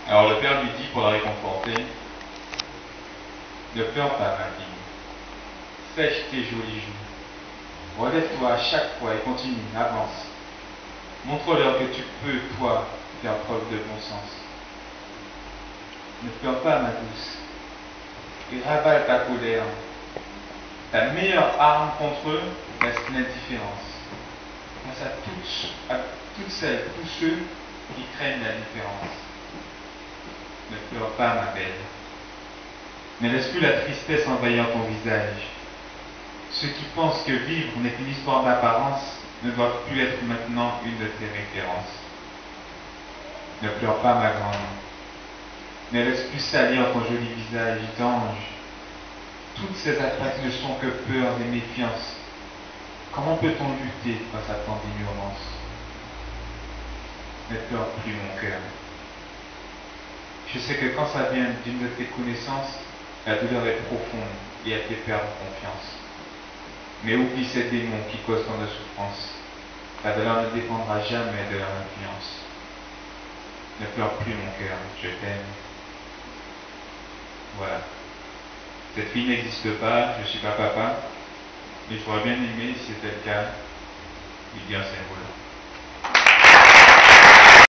Alors le père lui dit pour la réconforter, ne pleure pas, ma fille. Sèche tes jolis joues. Relève-toi à chaque fois et continue, avance. Montre-leur que tu peux, toi, faire preuve de bon sens. Ne pleure pas, ma douce. Et ravale ta colère. Ta meilleure arme contre eux reste l'indifférence. Face à toutes celles, tous ceux qui craignent la différence. Ne pleure pas, ma belle. Ne laisse plus la tristesse envahir ton visage. Ceux qui pensent que vivre n'est qu'une histoire d'apparence ne doivent plus être maintenant une de tes références. Ne pleure pas, ma grande. Ne laisse plus salir ton joli visage d'ange. Toutes ces attaques ne sont que peur et méfiance. Comment peut-on lutter face à tant d'ignorance? Ne pleure plus, mon cœur. Je sais que quand ça vient d'une de tes connaissances, la douleur est profonde et elle fait perdre confiance. Mais oublie ces démons qui causent tant de souffrance. Ta douleur ne dépendra jamais de leur influence. Ne pleure plus, mon cœur, je t'aime. Voilà. Cette fille n'existe pas, je ne suis pas papa, mais je pourrais bien aimer, si c'était le cas, lui dire ces mots-là.